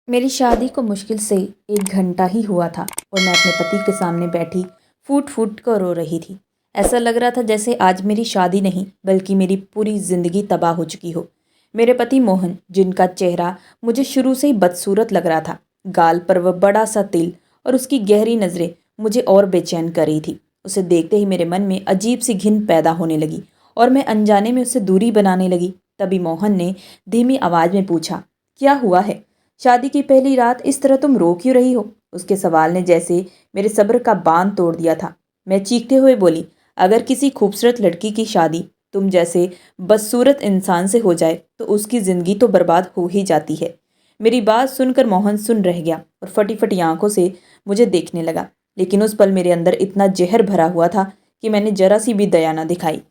मेरी शादी को मुश्किल से 1 घंटा ही हुआ था और मैं अपने पति के सामने बैठी फूट फूट कर रो रही थी। ऐसा लग रहा था जैसे आज मेरी शादी नहीं बल्कि मेरी पूरी ज़िंदगी तबाह हो चुकी हो। मेरे पति मोहन, जिनका चेहरा मुझे शुरू से ही बदसूरत लग रहा था, गाल पर वह बड़ा सा तिल और उसकी गहरी नज़रें मुझे और बेचैन कर रही थी। उसे देखते ही मेरे मन में अजीब सी घिन पैदा होने लगी और मैं अनजाने में उससे दूरी बनाने लगी। तभी मोहन ने धीमी आवाज़ में पूछा, क्या हुआ है? शादी की पहली रात इस तरह तुम रो क्यों रही हो? उसके सवाल ने जैसे मेरे सब्र का बांध तोड़ दिया था। मैं चीखते हुए बोली, अगर किसी खूबसूरत लड़की की शादी तुम जैसे बदसूरत इंसान से हो जाए तो उसकी ज़िंदगी तो बर्बाद हो ही जाती है। मेरी बात सुनकर मोहन सुन रह गया और फटी फटी आंखों से मुझे देखने लगा, लेकिन उस पल मेरे अंदर इतना जहर भरा हुआ था कि मैंने जरा सी भी दया न दिखाई।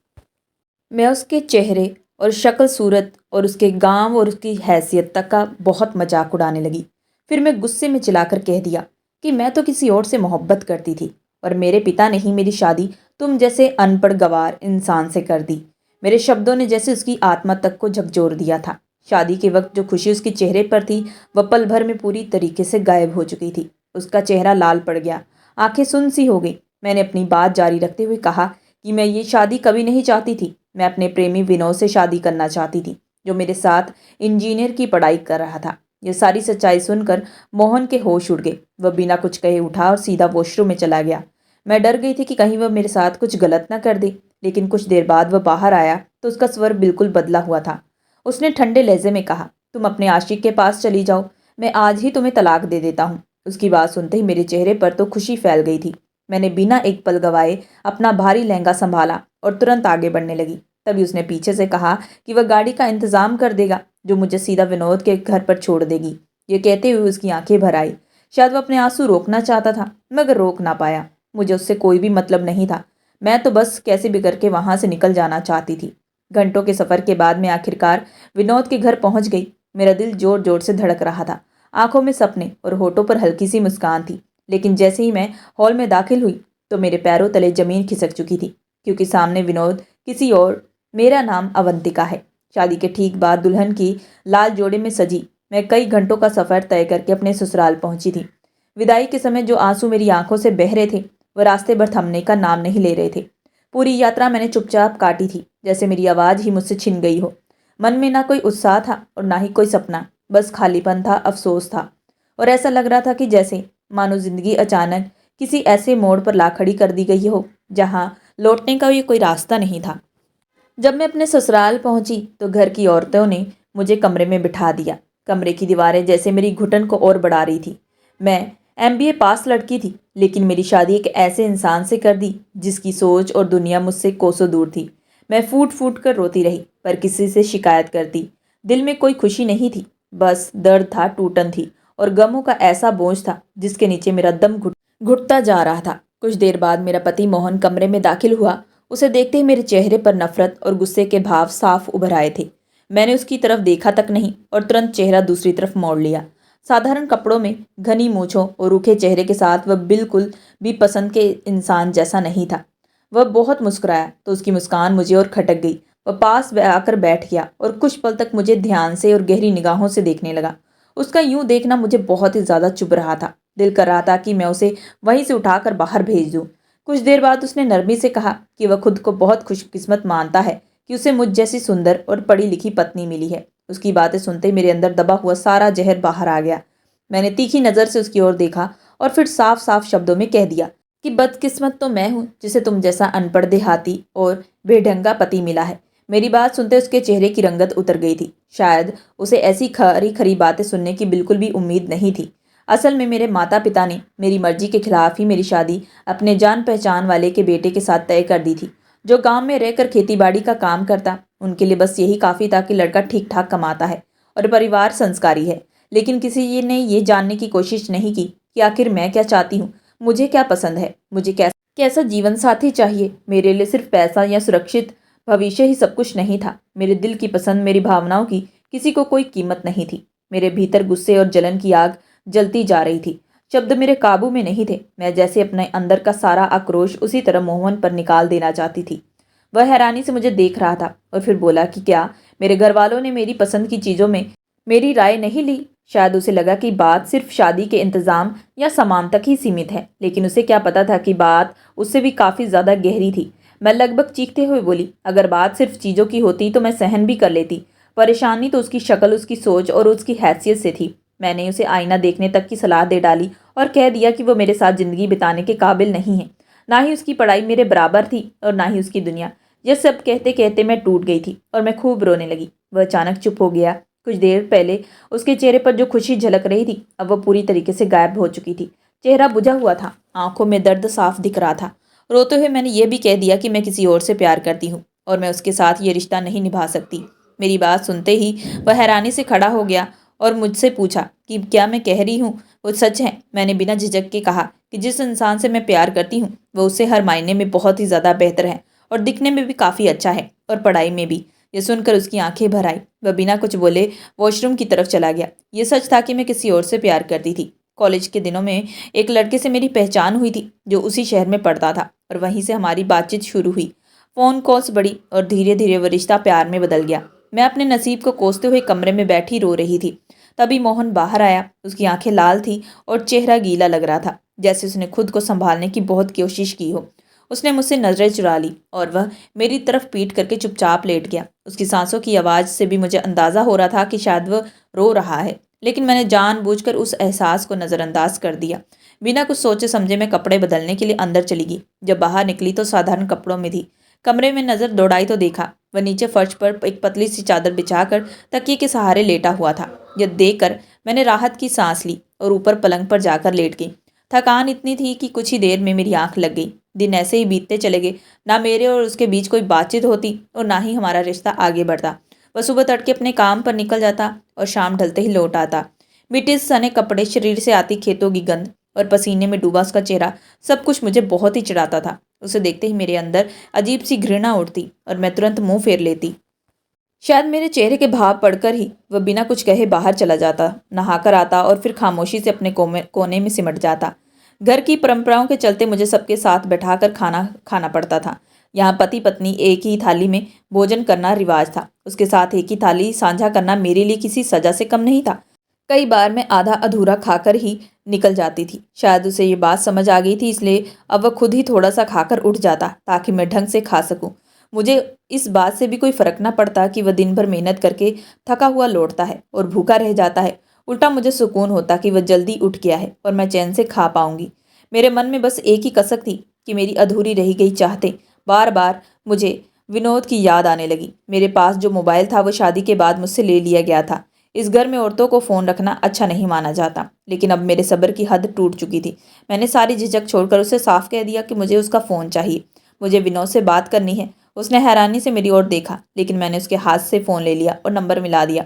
मैं उसके चेहरे और शक्ल सूरत और उसके गांव और उसकी हैसियत तक का बहुत मजाक उड़ाने लगी। फिर मैं गुस्से में चिल्लाकर कह दिया कि मैं तो किसी और से मोहब्बत करती थी और मेरे पिता ने ही मेरी शादी तुम जैसे अनपढ़ गवार इंसान से कर दी। मेरे शब्दों ने जैसे उसकी आत्मा तक को झकझोर दिया था। शादी के वक्त जो खुशी उसके चेहरे पर थी वह पल भर में पूरी तरीके से गायब हो चुकी थी। उसका चेहरा लाल पड़ गया, आंखें सुन सी हो गई। मैंने अपनी बात जारी रखते हुए कहा कि मैं ये शादी कभी नहीं चाहती थी। मैं अपने प्रेमी विनोद से शादी करना चाहती थी, जो मेरे साथ इंजीनियर की पढ़ाई कर रहा था। यह सारी सच्चाई सुनकर मोहन के होश उड़ गए। वह बिना कुछ कहे उठा और सीधा वॉशरूम में चला गया। मैं डर गई थी कि कहीं वह मेरे साथ कुछ गलत ना कर दे, लेकिन कुछ देर बाद वह बाहर आया तो उसका स्वर बिल्कुल बदला हुआ था। उसने ठंडे लहजे में कहा, तुम अपने आशिक के पास चली जाओ, मैं आज ही तुम्हें तलाक दे देता हूँ। उसकी बात सुनते ही मेरे चेहरे पर तो खुशी फैल गई थी। मैंने बिना एक पल गवाए अपना भारी लहंगा संभाला और तुरंत आगे बढ़ने लगी। तभी उसने पीछे से कहा कि वह गाड़ी का इंतजाम कर देगा जो मुझे सीधा विनोद के घर पर छोड़ देगी। ये कहते हुए उसकी आंखें भर आई। शायद वह अपने आंसू रोकना चाहता था, मगर रोक ना पाया। मुझे उससे कोई भी मतलब नहीं था। मैं तो बस कैसे भी करके वहां से निकल जाना चाहती थी। घंटों के सफर के बाद मैं आखिरकार विनोद के घर पहुंच गई। मेरा दिल जोर जोर से धड़क रहा था। आंखों में सपने और होठों पर हल्की सी मुस्कान थी। लेकिन जैसे ही मैं हॉल में दाखिल हुई तो मेरे पैरों तले जमीन खिसक चुकी थी, क्योंकि सामने विनोद किसी और। मेरा नाम अवंतिका है। शादी के ठीक बाद दुल्हन की लाल जोड़े में सजी मैं कई घंटों का सफ़र तय करके अपने ससुराल पहुंची थी। विदाई के समय जो आंसू मेरी आंखों से बह रहे थे वह रास्ते भर थमने का नाम नहीं ले रहे थे। पूरी यात्रा मैंने चुपचाप काटी थी, जैसे मेरी आवाज़ ही मुझसे छिन गई हो। मन में ना कोई उत्साह था और ना ही कोई सपना, बस खालीपन था, अफसोस था। और ऐसा लग रहा था कि जैसे मानो जिंदगी अचानक किसी ऐसे मोड़ पर ला खड़ी कर दी गई हो जहां लौटने का ये कोई रास्ता नहीं था। जब मैं अपने ससुराल पहुंची तो घर की औरतों ने मुझे कमरे में बिठा दिया। कमरे की दीवारें जैसे मेरी घुटन को और बढ़ा रही थी। मैं एमबीए पास लड़की थी, लेकिन मेरी शादी एक ऐसे इंसान से कर दी जिसकी सोच और दुनिया मुझसे कोसों दूर थी। मैं फूट फूट कर रोती रही, पर किसी से शिकायत करती। दिल में कोई खुशी नहीं थी, बस दर्द था, टूटन थी और गमों का ऐसा बोझ था जिसके नीचे मेरा दम घुटता जा रहा था। कुछ देर बाद मेरा पति मोहन कमरे में दाखिल हुआ। उसे देखते ही मेरे चेहरे पर नफरत और गुस्से के भाव साफ उभर आए थे। मैंने उसकी तरफ देखा तक नहीं और तुरंत चेहरा दूसरी तरफ मोड़ लिया। साधारण कपड़ों में, घनी मूंछों और रूखे चेहरे के साथ वह बिल्कुल भी पसंद के इंसान जैसा नहीं था। वह बहुत मुस्कुराया तो उसकी मुस्कान मुझे और खटक गई। वह पास आकर बैठ गया और कुछ पल तक मुझे ध्यान से और गहरी निगाहों से देखने लगा। उसका यूं देखना मुझे बहुत ही ज्यादा चुभ रहा था। दिल कर रहा था कि मैं उसे वहीं से उठाकर बाहर भेज दूं। कुछ देर बाद उसने नरमी से कहा कि वह खुद को बहुत खुशकिस्मत मानता है कि उसे मुझ जैसी सुंदर और पढ़ी लिखी पत्नी मिली है। उसकी बातें सुनते ही मेरे अंदर दबा हुआ सारा जहर बाहर आ गया। मैंने तीखी नज़र से उसकी ओर देखा और फिर साफ साफ शब्दों में कह दिया कि बदकिस्मत तो मैं हूँ जिसे तुम जैसा अनपढ़ देहाती और बेढंगा पति मिला है। मेरी बात सुनते उसके चेहरे की रंगत उतर गई थी। शायद उसे ऐसी खरी खरी बातें सुनने की बिल्कुल भी उम्मीद नहीं थी। असल में मेरे माता पिता ने मेरी मर्जी के खिलाफ ही मेरी शादी अपने जान पहचान वाले के बेटे के साथ तय कर दी थी, जो गांव में रहकर खेतीबाड़ी का काम करता। उनके लिए बस यही काफ़ी था कि लड़का ठीक ठाक कमाता है और परिवार संस्कारी है। लेकिन किसी ने ये जानने की कोशिश नहीं की कि आखिर मैं क्या चाहती हूँ, मुझे क्या पसंद है, मुझे कैसा जीवन साथी चाहिए। मेरे लिए सिर्फ पैसा या सुरक्षित भविष्य ही सब कुछ नहीं था। मेरे दिल की पसंद, मेरी भावनाओं की किसी को कोई कीमत नहीं थी। मेरे भीतर गुस्से और जलन की आग जलती जा रही थी। शब्द मेरे काबू में नहीं थे। मैं जैसे अपने अंदर का सारा आक्रोश उसी तरह मोहन पर निकाल देना चाहती थी। वह हैरानी से मुझे देख रहा था और फिर बोला कि क्या मेरे घर वालों ने मेरी पसंद की चीज़ों में मेरी राय नहीं ली? शायद उसे लगा कि बात सिर्फ शादी के इंतज़ाम या सामान तक ही सीमित है, लेकिन उसे क्या पता था कि बात उससे भी काफ़ी ज़्यादा गहरी थी। मैं लगभग चीखते हुए बोली, अगर बात सिर्फ चीज़ों की होती तो मैं सहन भी कर लेती। परेशानी तो उसकी शक्ल, उसकी सोच और उसकी हैसियत से थी। मैंने उसे आईना देखने तक की सलाह दे डाली और कह दिया कि वो मेरे साथ ज़िंदगी बिताने के काबिल नहीं है। ना ही उसकी पढ़ाई मेरे बराबर थी और ना ही उसकी दुनिया। यह सब कहते कहते मैं टूट गई थी और मैं खूब रोने लगी। वह अचानक चुप हो गया। कुछ देर पहले उसके चेहरे पर जो खुशी झलक रही थी, अब वह पूरी तरीके से गायब हो चुकी थी। चेहरा बुझा हुआ था, आंखों में दर्द साफ दिख रहा था। रोते हुए मैंने यह भी कह दिया कि मैं किसी और से प्यार करती हूँ और मैं उसके साथ ये रिश्ता नहीं निभा सकती। मेरी बात सुनते ही वह हैरानी से खड़ा हो गया और मुझसे पूछा कि क्या मैं कह रही हूँ वो सच है। मैंने बिना झिझक के कहा कि जिस इंसान से मैं प्यार करती हूँ वो उससे हर मायने में बहुत ही ज़्यादा बेहतर है और दिखने में भी काफ़ी अच्छा है और पढ़ाई में भी। ये सुनकर उसकी आंखें भर आई। वह बिना कुछ बोले वॉशरूम की तरफ चला गया। ये सच था कि मैं किसी और से प्यार करती थी। कॉलेज के दिनों में एक लड़के से मेरी पहचान हुई थी जो उसी शहर में पढ़ता था और वहीं से हमारी बातचीत शुरू हुई। फ़ोन कॉल्स बढ़ी और धीरे धीरे वह रिश्ता प्यार में बदल गया। मैं अपने नसीब को कोसते हुए कमरे में बैठी रो रही थी। तभी मोहन बाहर आया। उसकी आंखें लाल थी और चेहरा गीला लग रहा था, जैसे उसने खुद को संभालने की बहुत कोशिश की हो। उसने मुझसे नजरें चुरा ली और वह मेरी तरफ पीट करके चुपचाप लेट गया। उसकी सांसों की आवाज़ से भी मुझे अंदाज़ा हो रहा था कि शायद वह रो रहा है, लेकिन मैंने जानबूझकर उस एहसास को नज़रअंदाज कर दिया। बिना कुछ सोचे समझे मैं कपड़े बदलने के लिए अंदर चली गई। जब बाहर निकली तो साधारण कपड़ों में थी। कमरे में नज़र दौड़ाई तो देखा वह नीचे फर्श पर एक पतली सी चादर बिछाकर तकिए के सहारे लेटा हुआ था। यह देखकर मैंने राहत की सांस ली और ऊपर पलंग पर जाकर लेट गई। थकान इतनी थी कि कुछ ही देर में मेरी आंख लग गई। दिन ऐसे ही बीतते चले गए। ना मेरे और उसके बीच कोई बातचीत होती और ना ही हमारा रिश्ता आगे बढ़ता। वह सुबह तड़के अपने काम पर निकल जाता और शाम ढलते ही लौट आता। मिट्टी से सने कपड़े, शरीर से आती खेतों की गंध और पसीने में डूबा उसका चेहरा, सब कुछ मुझे बहुत ही चिढ़ाता था। उसे देखते ही मेरे अंदर अजीब सी घृणा उठती और मैं तुरंत मुंह फेर लेती। शायद मेरे चेहरे के भाव पढ़कर ही वह बिना कुछ कहे बाहर चला जाता, नहाकर आता और फिर खामोशी से अपने कोने में सिमट जाता। घर की परंपराओं के चलते मुझे सबके साथ बैठाकर खाना खाना पड़ता था। यहाँ पति पत्नी एक ही थाली में भोजन करना रिवाज था। उसके साथ एक ही थाली साझा करना मेरे लिए किसी सजा से कम नहीं था। कई बार मैं आधा अधूरा खाकर ही निकल जाती थी। शायद उसे ये बात समझ आ गई थी, इसलिए अब वह खुद ही थोड़ा सा खाकर उठ जाता ताकि मैं ढंग से खा सकूं। मुझे इस बात से भी कोई फर्क ना पड़ता कि वह दिन भर मेहनत करके थका हुआ लौटता है और भूखा रह जाता है। उल्टा मुझे सुकून होता कि वह जल्दी उठ गया है और मैं चैन से खा पाऊंगी। मेरे मन में बस एक ही कसक थी कि मेरी अधूरी रही गई चाहते। बार बार मुझे विनोद की याद आने लगी। मेरे पास जो मोबाइल था वो शादी के बाद मुझसे ले लिया गया था। इस घर में औरतों को फ़ोन रखना अच्छा नहीं माना जाता, लेकिन अब मेरे सब्र की हद टूट चुकी थी। मैंने सारी झिझक छोड़कर उसे साफ कह दिया कि मुझे उसका फ़ोन चाहिए, मुझे विनोद से बात करनी है। उसने हैरानी से मेरी ओर देखा, लेकिन मैंने उसके हाथ से फ़ोन ले लिया और नंबर मिला दिया।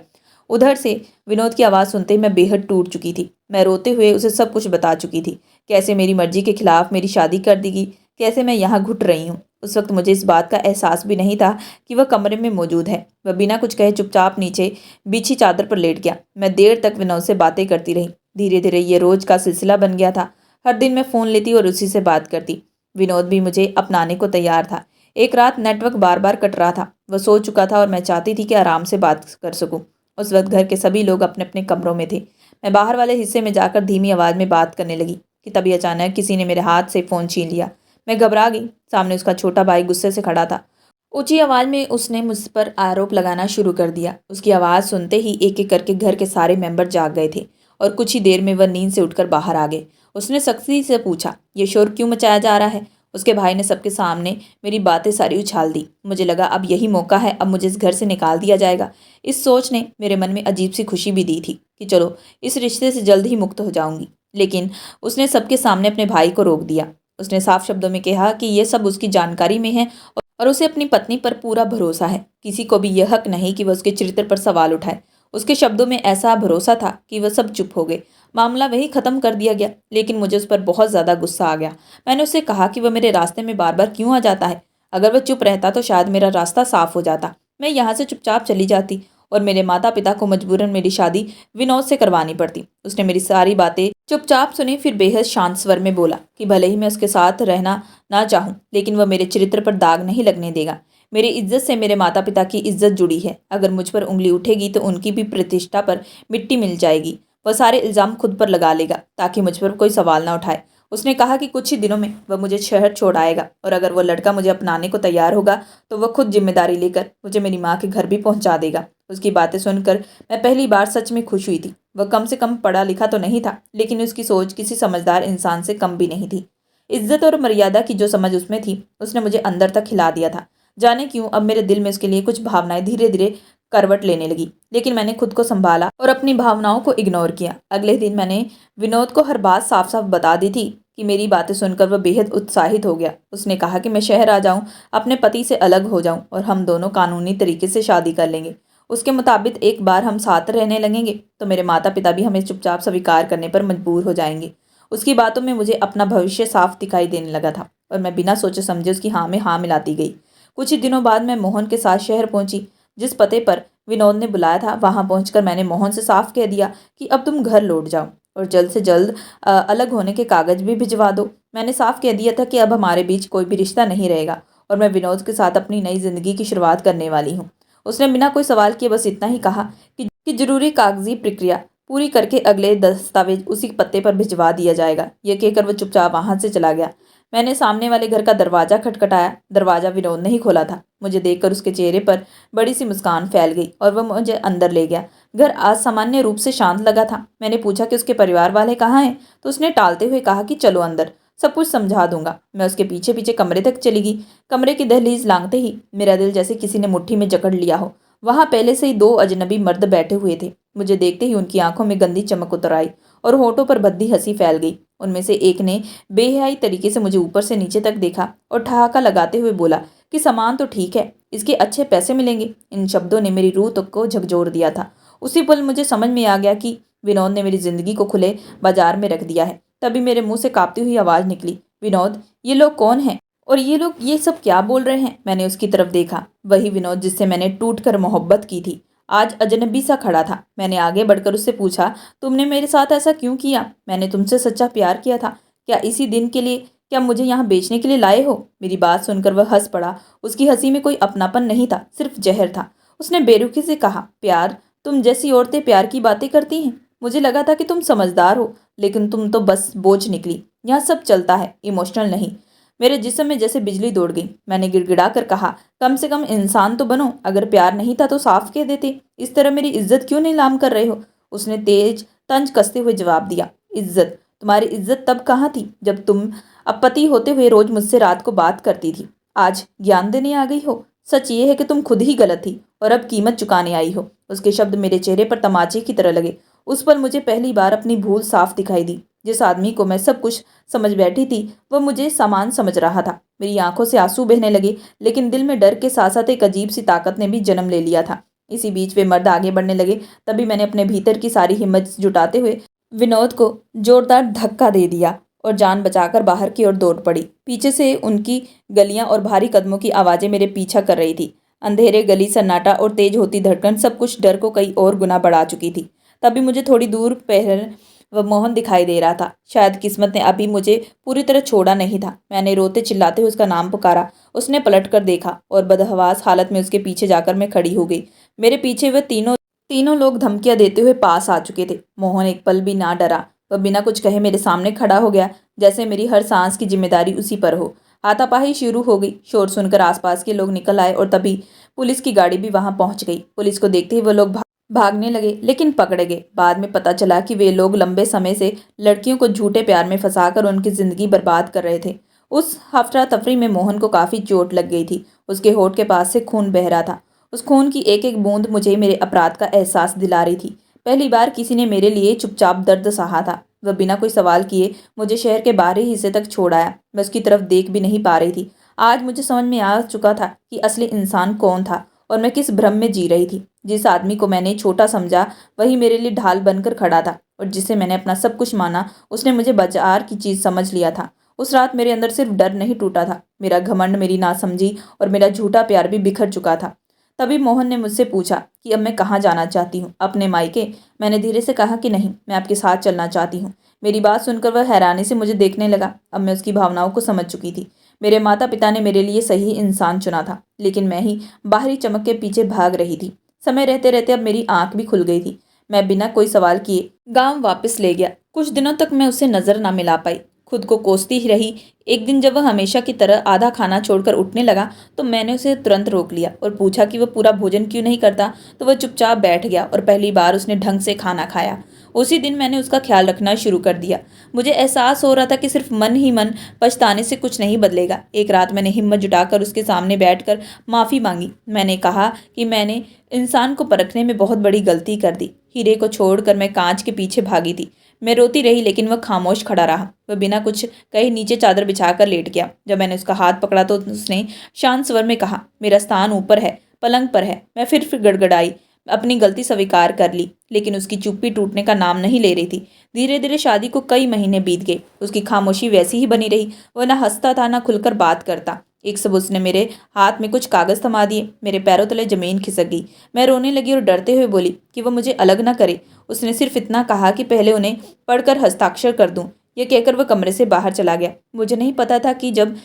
उधर से विनोद की आवाज़ सुनते ही मैं बेहद टूट चुकी थी। मैं रोते हुए उसे सब कुछ बता चुकी थी, कैसे मेरी मर्जी के खिलाफ मेरी शादी कर दी गई, कैसे मैं यहाँ घुट रही हूँ। उस वक्त मुझे इस बात का एहसास भी नहीं था कि वह कमरे में मौजूद है। वह बिना कुछ कहे चुपचाप नीचे बिछी चादर पर लेट गया। मैं देर तक विनोद से बातें करती रही। धीरे धीरे ये रोज का सिलसिला बन गया था। हर दिन मैं फ़ोन लेती और उसी से बात करती। विनोद भी मुझे अपनाने को तैयार था। एक रात नेटवर्क बार बार कट रहा था। वह सो चुका था और मैं चाहती थी कि आराम से बात कर सकूं। उस वक्त घर के सभी लोग अपने अपने कमरों में थे। मैं बाहर वाले हिस्से में जाकर धीमी आवाज़ में बात करने लगी कि तभी अचानक किसी ने मेरे हाथ से फ़ोन छीन लिया। मैं घबरा गई। सामने उसका छोटा भाई गुस्से से खड़ा था। ऊंची आवाज़ में उसने मुझ पर आरोप लगाना शुरू कर दिया। उसकी आवाज़ सुनते ही एक एक करके घर के सारे मेंबर जाग गए थे और कुछ ही देर में वह नींद से उठकर बाहर आ गए। उसने सख्ती से पूछा, ये शोर क्यों मचाया जा रहा है? उसके भाई ने सबके सामने मेरी बातें सारी उछाल दी। मुझे लगा अब यही मौका है, अब मुझे इस घर से निकाल दिया जाएगा। इस सोच ने मेरे मन में अजीब सी खुशी भी दी थी कि चलो इस रिश्ते से जल्द ही मुक्त हो जाऊंगी। लेकिन उसने सबके सामने अपने भाई को रोक दिया। उसने साफ शब्दों में कहा कि यह सब उसकी जानकारी में है और उसे अपनी पत्नी पर पूरा भरोसा है। किसी को भी यह हक नहीं कि वह उसके चरित्र पर सवाल उठाए। उसके शब्दों में ऐसा भरोसा था कि वह सब चुप हो गए। मामला वही ख़त्म कर दिया गया, लेकिन मुझे उस पर बहुत ज़्यादा गुस्सा आ गया। मैंने उससे कहा कि वह मेरे रास्ते में बार बार क्यों आ जाता है। अगर वह चुप रहता तो शायद मेरा रास्ता साफ हो जाता। मैं यहाँ से चुपचाप चली जाती और मेरे माता पिता को मजबूरन मेरी शादी विनोद से करवानी पड़ती। उसने मेरी सारी बातें चुपचाप सुनी, फिर बेहद शांत स्वर में बोला कि भले ही मैं उसके साथ रहना ना चाहूँ, लेकिन वह मेरे चरित्र पर दाग नहीं लगने देगा। मेरी इज्जत से मेरे माता पिता की इज्जत जुड़ी है। अगर मुझ पर उंगली उठेगी तो उनकी भी प्रतिष्ठा पर मिट्टी मिल जाएगी। वह सारे इल्ज़ाम खुद पर लगा लेगा ताकि मुझ पर कोई सवाल ना उठाए। उसने कहा कि कुछ ही दिनों में वह मुझे शहर छोड़ आएगा और अगर वह लड़का मुझे अपनाने को तैयार होगा तो वह खुद जिम्मेदारी लेकर मुझे मेरी माँ के घर भी पहुँचा देगा। उसकी बातें सुनकर मैं पहली बार सच में खुश हुई थी। वह कम से कम पढ़ा लिखा तो नहीं था, लेकिन उसकी सोच किसी समझदार इंसान से कम भी नहीं थी। इज्जत और मर्यादा की जो समझ उसमें थी, उसने मुझे अंदर तक हिला दिया था। जाने क्यों अब मेरे दिल में उसके लिए कुछ भावनाएं धीरे धीरे करवट लेने लगी, लेकिन मैंने खुद को संभाला और अपनी भावनाओं को इग्नोर किया। अगले दिन मैंने विनोद को हर बात साफ साफ बता दी थी कि मेरी बातें सुनकर वह बेहद उत्साहित हो गया। उसने कहा कि मैं शहर आ जाऊं, अपने पति से अलग हो जाऊं और हम दोनों कानूनी तरीके से शादी कर लेंगे। उसके मुताबिक एक बार हम साथ रहने लगेंगे तो मेरे माता पिता भी हमें चुपचाप स्वीकार करने पर मजबूर हो जाएंगे। उसकी बातों में मुझे अपना भविष्य साफ दिखाई देने लगा था और मैं बिना सोचे समझे उसकी हाँ में हाँ मिलाती गई। कुछ ही दिनों बाद मैं मोहन के साथ शहर पहुंची। जिस पते पर विनोद ने बुलाया था वहां पहुंचकर मैंने मोहन से साफ कह दिया कि अब तुम घर लौट जाओ और जल्द से जल्द अलग होने के कागज भी भिजवा दो। मैंने साफ कह दिया था कि अब हमारे बीच कोई भी रिश्ता नहीं रहेगा और मैं विनोद के साथ अपनी नई जिंदगी की शुरुआत करने वाली हूँ। उसने बिना कोई सवाल किए बस इतना ही कहा कि जरूरी कागजी प्रक्रिया पूरी करके अगले दस्तावेज उसी पत्ते पर भिजवा दिया जाएगा। यह कहकर वो चुपचाप वहां से चला गया। मैंने सामने वाले घर का दरवाजा खटखटाया। दरवाजा विनोद ने ही खोला था। मुझे देखकर उसके चेहरे पर बड़ी सी मुस्कान फैल गई और वह मुझे अंदर ले गया। घर आज सामान्य रूप से शांत लगा था। मैंने पूछा कि उसके परिवार वाले कहाँ हैं, तो उसने टालते हुए कहा कि चलो अंदर, सब कुछ समझा दूंगा। मैं उसके पीछे पीछे कमरे तक चली गई। कमरे की दहलीज लांघते ही मेरा दिल जैसे किसी ने मुट्ठी में जकड़ लिया हो। वहां पहले से ही दो अजनबी मर्द बैठे हुए थे। मुझे देखते ही उनकी आंखों में गंदी चमक उतर आई और होठों पर भद्दी हंसी फैल गई। उनमें से एक ने बेहयाई तरीके से मुझे ऊपर से नीचे तक देखा और ठहाका लगाते हुए बोला कि सामान तो ठीक है, इसके अच्छे पैसे मिलेंगे। इन शब्दों ने मेरी रूह तक को झकझोर दिया था। उसी पल मुझे समझ में आ गया कि विनोद ने मेरी जिंदगी को खुले बाजार में रख दिया है। तभी मेरे मुंह से कांपती हुई आवाज निकली, विनोद, ये लोग कौन हैं और ये लोग ये सब क्या बोल रहे हैं? मैंने उसकी तरफ देखा। वही विनोद जिससे मैंने टूट कर मोहब्बत की थी आज अजनबी सा खड़ा था। मैंने आगे बढ़कर उससे पूछा, तुमने मेरे साथ ऐसा क्यों किया? मैंने तुमसे सच्चा प्यार किया था। क्या इसी दिन के लिए? क्या मुझे यहाँ बेचने के लिए लाए हो? मेरी बात सुनकर वह हंस पड़ा। उसकी हंसी में कोई अपनापन नहीं था, सिर्फ जहर था। उसने बेरुखी से कहा, प्यार? तुम जैसी औरतें प्यार की बातें करती हैं? मुझे लगा था कि तुम समझदार हो, लेकिन तुम तो बस बोझ निकली। यहाँ सब चलता है, इमोशनल नहीं। मेरे जिस्म में जैसे बिजली दौड़ गई। मैंने गिड़गिड़ा कर कहा, कम से कम इंसान तो बनो। अगर प्यार नहीं था तो साफ कह देते। इस तरह मेरी इज्जत क्यों नीलाम कर रहे हो? उसने तेज तंज कसते हुए जवाब दिया, इज्जत? तुम्हारी इज्जत तब कहाँ थी जब तुम अब पति होते हुए रोज मुझसे रात को बात करती थी। आज ज्ञान देने आ गई हो? सच ये है कि तुम खुद ही गलत थी और अब कीमत चुकाने आई हो। उसके शब्द मेरे चेहरे पर तमाचे की तरह लगे। उस पर मुझे पहली बार अपनी भूल साफ दिखाई दी। जिस आदमी को मैं सब कुछ समझ बैठी थी वह मुझे सामान समझ रहा था। मेरी आंखों से आंसू बहने लगे, लेकिन दिल में डर के साथ साथ एक अजीब सी ताकत ने भी जन्म ले लिया था। इसी बीच वे मर्द आगे बढ़ने लगे। तभी मैंने अपने भीतर की सारी हिम्मत जुटाते हुए विनोद को जोरदार धक्का दे दिया और जान बचाकर बाहर की ओर दौड़ पड़ी। पीछे से उनकी गलियां और भारी कदमों की आवाजें मेरे पीछा कर रही थी। अंधेरे, गली, सन्नाटा और तेज होती धड़कन सब कुछ डर को कई और गुना बढ़ा चुकी थी। तभी मुझे थोड़ी दूर पहर वह मोहन दिखाई दे रहा था। शायद किस्मत ने अभी मुझे पूरी तरह छोड़ा नहीं था। मैंने रोते चिल्लाते हुए उसका नाम पुकारा। उसने पलट कर देखा और बदहवास हालत में उसके पीछे जाकर मैं खड़ी हो गई। मेरे पीछे वह तीनों लोग धमकियां देते हुए पास आ चुके थे। मोहन एक पल भी ना डरा। वह बिना कुछ कहे मेरे सामने खड़ा हो गया, जैसे मेरी हर सांस की जिम्मेदारी उसी पर हो। हाथापाई शुरू हो गई। शोर सुनकर आसपास के लोग निकल आए और तभी पुलिस की गाड़ी भी वहां पहुंच गई। पुलिस को देखते ही वो लोग भागने लगे, लेकिन पकड़े गए। बाद में पता चला कि वे लोग लंबे समय से लड़कियों को झूठे प्यार में फंसाकर उनकी जिंदगी बर्बाद कर रहे थे। उस हफ्ता तफरी में मोहन को काफी चोट लग गई थी। उसके होठ के पास से खून बह रहा था। उस खून की एक एक बूंद मुझे मेरे अपराध का एहसास दिला रही थी। पहली बार किसी ने मेरे लिए चुपचाप दर्द सहा था। वह बिना कोई सवाल किए मुझे शहर के बाहरी हिस्से तक छोड़ आया। मैं उसकी तरफ देख भी नहीं पा रही थी। आज मुझे समझ में आ चुका था कि असली इंसान कौन था और मैं किस भ्रम में जी रही थी। जिस आदमी को मैंने छोटा समझा वही मेरे लिए ढाल बनकर खड़ा था और जिसे मैंने अपना सब कुछ माना उसने मुझे बाजार की चीज समझ लिया था। उस रात मेरे अंदर सिर्फ डर नहीं टूटा था, मेरा घमंड, मेरी नासमझी और मेरा झूठा प्यार भी बिखर चुका था। तभी मोहन ने मुझसे पूछा कि अब मैं कहाँ जाना चाहती हूँ, अपने मायके? मैंने धीरे से कहा कि नहीं, मैं आपके साथ चलना चाहती हूँ। मेरी बात सुनकर वह हैरानी से मुझे देखने लगा। अब मैं उसकी भावनाओं को समझ चुकी थी। मेरे माता पिता ने मेरे लिए सही इंसान चुना था, लेकिन मैं ही बाहरी चमक के पीछे भाग रही थी। समय रहते रहते अब मेरी आंख भी खुल गई थी। मैं बिना कोई सवाल किए गांव वापस ले गया। कुछ दिनों तक मैं उसे नजर ना मिला पाई, खुद को कोसती ही रही। एक दिन जब वह हमेशा की तरह आधा खाना छोड़कर उठने लगा तो मैंने उसे तुरंत रोक लिया और पूछा कि वह पूरा भोजन क्यों नहीं करता। तो वह चुपचाप बैठ गया और पहली बार उसने ढंग से खाना खाया। उसी दिन मैंने उसका ख्याल रखना शुरू कर दिया। मुझे एहसास हो रहा था कि सिर्फ मन ही मन पछताने से कुछ नहीं बदलेगा। एक रात मैंने हिम्मत जुटाकर उसके सामने बैठकर माफ़ी मांगी। मैंने कहा कि मैंने इंसान को परखने में बहुत बड़ी गलती कर दी। हीरे को छोड़कर मैं कांच के पीछे भागी थी। मैं रोती रही लेकिन वह खामोश खड़ा रहा। वह बिना कुछ कहे नीचे चादर बिछाकर लेट गया। जब मैंने उसका हाथ पकड़ा तो उसने शांत स्वर में कहा, मेरा स्थान ऊपर है, पलंग पर है। मैं फिर गड़गड़ाई, अपनी गलती स्वीकार कर ली, लेकिन उसकी चुप्पी टूटने का नाम नहीं ले रही थी। धीरे धीरे शादी को कई महीने बीत गए। उसकी खामोशी वैसी ही बनी रही। वह ना हंसता था ना खुलकर बात करता। एक सब उसने मेरे हाथ में कुछ कागज थमा दिए। मेरे पैरों तले जमीन खिसक गई। मैं रोने लगी और डरते हुए बोली कि वह मुझे अलग ना करे। उसने सिर्फ इतना कहा कि पहले उन्हें पढ़कर हस्ताक्षर कर दूं। यह कहकर वह कमरे से बाहर चला गया। मुझे नहीं पता था कि जब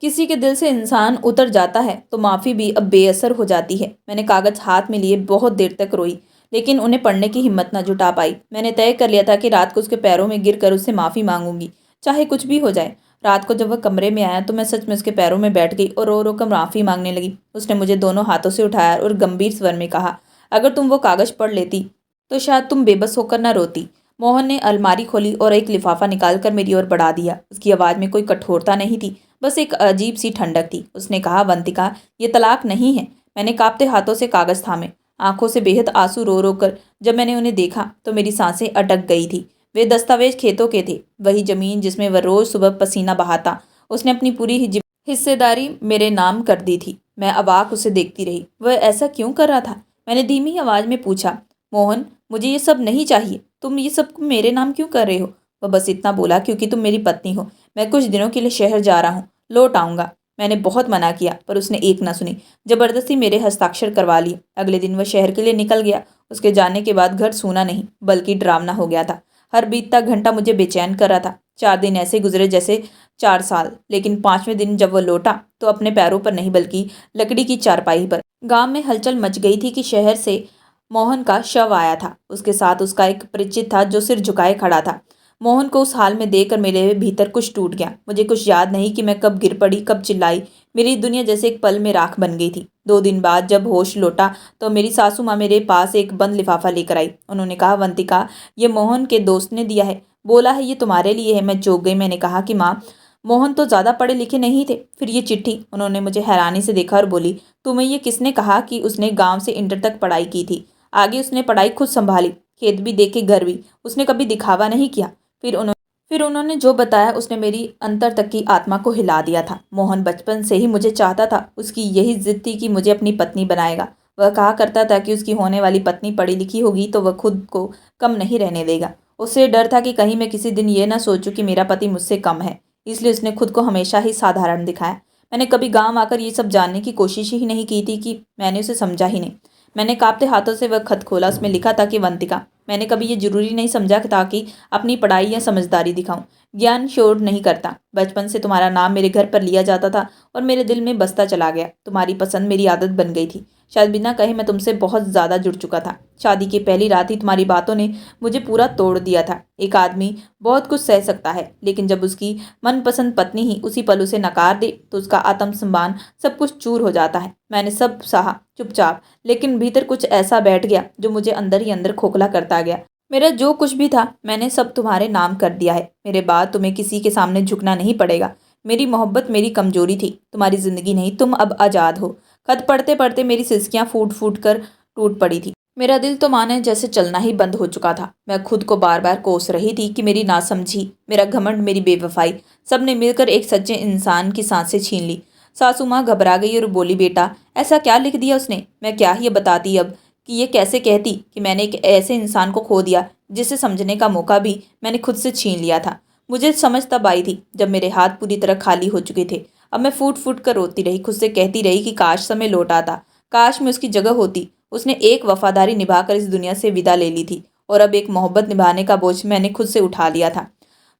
किसी के दिल से इंसान उतर जाता है तो माफ़ी भी अब बेअसर हो जाती है। मैंने कागज हाथ में लिए बहुत देर तक रोई, लेकिन उन्हें पढ़ने की हिम्मत न जुटा पाई। मैंने तय कर लिया था कि रात को उसके पैरों में गिर कर उससे माफ़ी मांगूंगी, चाहे कुछ भी हो जाए। रात को जब वह कमरे में आया तो मैं सच में उसके पैरों में बैठ गई और रो रो कर माफ़ी मांगने लगी। उसने मुझे दोनों हाथों से उठाया और गंभीर स्वर में कहा, अगर तुम वो कागज पढ़ लेती तो शायद तुम बेबस होकर न रोती। मोहन ने अलमारी खोली और एक लिफाफा निकालकर मेरी ओर बढ़ा दिया। उसकी आवाज़ में कोई कठोरता नहीं थी, बस एक अजीब सी ठंडक थी। उसने कहा, वंतिका, ये तलाक नहीं है। मैंने कांपते हाथों से कागज थामे, आंखों से बेहद आंसू रो रो कर जब मैंने उन्हें देखा तो मेरी सांसें अटक गई थी। वे दस्तावेज खेतों के थे, वही जमीन जिसमें वह रोज सुबह पसीना बहाता। उसने अपनी पूरी हिस्सेदारी मेरे नाम कर दी थी। मैं अवाक उसे देखती रही। वह ऐसा क्यों कर रहा था? मैंने धीमी आवाज में पूछा, मोहन, मुझे ये सब नहीं चाहिए। तुम ये सब मेरे नाम क्यों कर रहे हो? वह बस इतना बोला, क्योंकि तुम मेरी पत्नी हो। मैं कुछ दिनों के लिए शहर जा रहा हूँ, लौट आऊंगा। मैंने बहुत मना किया पर उसने एक ना सुनी। जबरदस्ती मेरे हस्ताक्षर करवा लिए। अगले दिन वह शहर के लिए निकल गया। उसके जाने के बाद घर सूना नहीं बल्कि डरावना हो गया था। हर बीतता घंटा मुझे बेचैन कर रहा था। 4 दिन ऐसे गुजरे जैसे 4 साल, लेकिन 5वें दिन जब वह लौटा तो अपने पैरों पर नहीं बल्कि लकड़ी की चारपाई पर। गांव में हलचल मच गई थी कि शहर से मोहन का शव आया था। उसके साथ उसका एक परिचित था जो सिर झुकाए खड़ा था। मोहन को उस हाल में देखकर मेरे भीतर कुछ टूट गया। मुझे कुछ याद नहीं कि मैं कब गिर पड़ी, कब चिल्लाई। मेरी दुनिया जैसे एक पल में राख बन गई थी। 2 दिन बाद जब होश लौटा तो मेरी सासू माँ मेरे पास एक बंद लिफाफा लेकर आई। उन्होंने कहा, वंतिका, ये मोहन के दोस्त ने दिया है, बोला है ये तुम्हारे लिए है। मैं चौंक गई। मैंने कहा कि माँ, मोहन तो ज़्यादा पढ़े लिखे नहीं थे। फिर ये चिट्ठी? उन्होंने मुझे हैरानी से देखा और बोली, तुम्हें ये किसने कहा? कि उसने गांव से इंटर तक पढ़ाई की थी। आगे उसने पढ़ाई खुद संभाली, खेत भी देखे, घर भी। उसने कभी दिखावा नहीं किया। फिर उन्होंने जो बताया उसने मेरी अंतर तक की आत्मा को हिला दिया था। मोहन बचपन से ही मुझे चाहता था। उसकी यही जिद थी कि मुझे अपनी पत्नी बनाएगा। वह कहा करता था कि उसकी होने वाली पत्नी पढ़ी लिखी होगी तो वह खुद को कम नहीं रहने देगा। उसे डर था कि कहीं मैं किसी दिन ये ना सोचूं कि मेरा पति मुझसे कम है, इसलिए उसने खुद को हमेशा ही साधारण दिखाया। मैंने कभी गांव आकर ये सब जानने की कोशिश ही नहीं की थी कि मैंने उसे समझा ही नहीं। मैंने कांपते हाथों से वह खत खोला। उसमें लिखा था कि वंतिका, मैंने कभी ये जरूरी नहीं समझा था कि अपनी पढ़ाई या समझदारी दिखाऊं। ज्ञान शोर नहीं करता। बचपन से तुम्हारा नाम मेरे घर पर लिया जाता था और मेरे दिल में बसता चला गया। तुम्हारी पसंद मेरी आदत बन गई थी। शायद बिना कहे मैं तुमसे बहुत ज़्यादा जुड़ चुका था। शादी की पहली रात ही तुम्हारी बातों ने मुझे पूरा तोड़ दिया था। एक आदमी बहुत कुछ सह सकता है, लेकिन जब उसकी मनपसंद पत्नी ही उसी पल उसे नकार दे तो उसका आत्मसम्मान सब कुछ चूर हो जाता है। मैंने सब सहा चुपचाप, लेकिन भीतर कुछ ऐसा बैठ गया जो मुझे अंदर ही अंदर खोखला करता गया। मेरा जो कुछ भी था मैंने सब तुम्हारे नाम कर दिया है। मेरे बाद तुम्हें किसी के सामने झुकना नहीं पड़ेगा। मेरी मोहब्बत मेरी कमजोरी थी, तुम्हारी जिंदगी नहीं। तुम अब आज़ाद हो। खत पढ़ते पढ़ते मेरी सिसकियां फूट फूट कर टूट पड़ी थी। मेरा दिल तो माने जैसे चलना ही बंद हो चुका था। मैं खुद को बार बार कोस रही थी कि मेरी नासमझी, मेरा घमंड, मेरी बेवफाई, सब ने मिलकर एक सच्चे इंसान की सांसें छीन ली। सासू माँ घबरा गई और बोली, बेटा, ऐसा क्या लिख दिया उसने? मैं क्या ही बताती अब, कि ये कैसे कहती कि मैंने एक ऐसे इंसान को खो दिया जिसे समझने का मौका भी मैंने खुद से छीन लिया था। मुझे समझ तब आई थी जब मेरे हाथ पूरी तरह खाली हो चुके थे। अब मैं फूट फूट कर रोती रही, खुद से कहती रही कि काश समय लौट आता, काश मैं उसकी जगह होती। उसने एक वफादारी निभाकर इस दुनिया से विदा ले ली थी और अब एक मोहब्बत निभाने का बोझ मैंने खुद से उठा लिया था।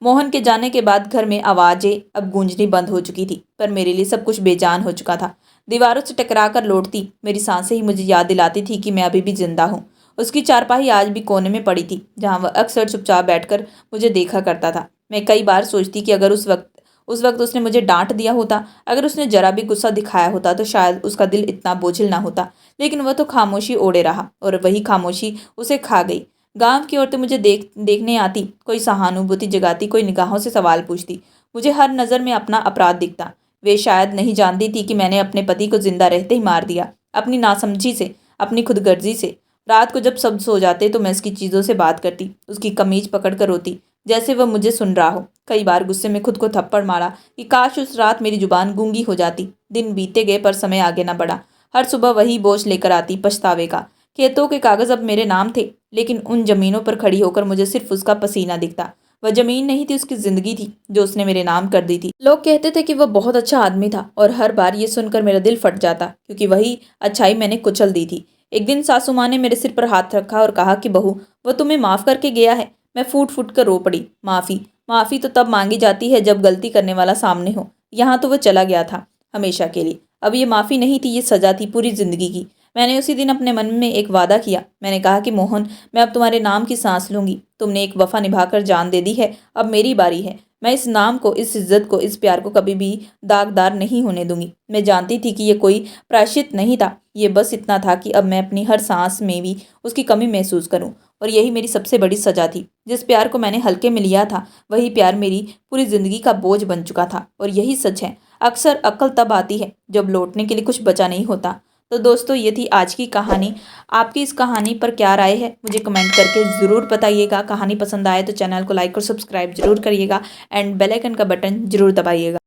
मोहन के जाने के बाद घर में आवाज़ें अब गूंजनी बंद हो चुकी थी, पर मेरे लिए सब कुछ बेजान हो चुका था। दीवारों से टकरा कर लौटती मेरी सांसें ही मुझे याद दिलाती थी कि मैं अभी भी जिंदा हूँ। उसकी चारपाई आज भी कोने में पड़ी थी, जहाँ वह अक्सर चुपचाप बैठकर मुझे देखा करता था। मैं कई बार सोचती कि अगर उस वक्त उसने मुझे डांट दिया होता, अगर उसने जरा भी गुस्सा दिखाया होता तो शायद उसका दिल इतना बोझिल ना होता। लेकिन वह तो खामोशी ओढ़े रहा और वही खामोशी उसे खा गई। गांव की औरतें मुझे देखने आती, कोई सहानुभूति जगाती, कोई निगाहों से सवाल पूछती। मुझे हर नज़र में अपना अपराध दिखता। वे शायद नहीं जानती थी कि मैंने अपने पति को जिंदा रहते ही मार दिया, अपनी नासमझी से, अपनी खुदगर्जी से। रात को जब सब सो जाते तो मैं उसकी चीज़ों से बात करती, उसकी कमीज पकड़ कर रोती, जैसे वह मुझे सुन रहा हो। कई बार गुस्से में खुद को थप्पड़ मारा कि काश उस रात मेरी जुबान गूंगी हो जाती। दिन बीते गए पर समय आगे न बढ़ा। हर सुबह वही बोझ लेकर आती, पछतावे का। खेतों के कागज अब मेरे नाम थे, लेकिन उन जमीनों पर खड़ी होकर मुझे सिर्फ उसका पसीना दिखता। वह जमीन नहीं थी, उसकी जिंदगी थी, जो उसने मेरे नाम कर दी थी। लोग कहते थे कि वह बहुत अच्छा आदमी था, और हर बार ये सुनकर मेरा दिल फट जाता, क्योंकि वही अच्छाई मैंने कुचल दी थी। एक दिन सासू माँ ने मेरे सिर पर हाथ रखा और कहा कि बहू, वह तुम्हें माफ करके गया है। मैं फूट फूट कर रो पड़ी। माफी? माफी तो तब मांगी जाती है जब गलती करने वाला सामने हो। यहाँ तो वह चला गया था, हमेशा के लिए। अब ये माफी नहीं थी, ये सजा थी पूरी जिंदगी की। मैंने उसी दिन अपने मन में एक वादा किया। मैंने कहा कि मोहन, मैं अब तुम्हारे नाम की सांस लूंगी। तुमने एक वफा निभाकर जान दे दी है, अब मेरी बारी है। मैं इस नाम को, इस इज्जत को, इस प्यार को कभी भी दागदार नहीं होने दूंगी। मैं जानती थी कि ये कोई प्रायश्चित नहीं था, ये बस इतना था कि अब मैं अपनी हर सांस में भी उसकी कमी महसूस करूं। और यही मेरी सबसे बड़ी सजा थी। जिस प्यार को मैंने हल्के में लिया था, वही प्यार मेरी पूरी जिंदगी का बोझ बन चुका था। और यही सच है, अक्सर अक्ल तब आती है जब लौटने के लिए कुछ बचा नहीं होता। तो दोस्तों, ये थी आज की कहानी। आपकी इस कहानी पर क्या राय है, मुझे कमेंट करके ज़रूर बताइएगा। कहानी पसंद आए तो चैनल को लाइक और सब्सक्राइब जरूर करिएगा, एंड बेल आइकन का बटन जरूर दबाइएगा।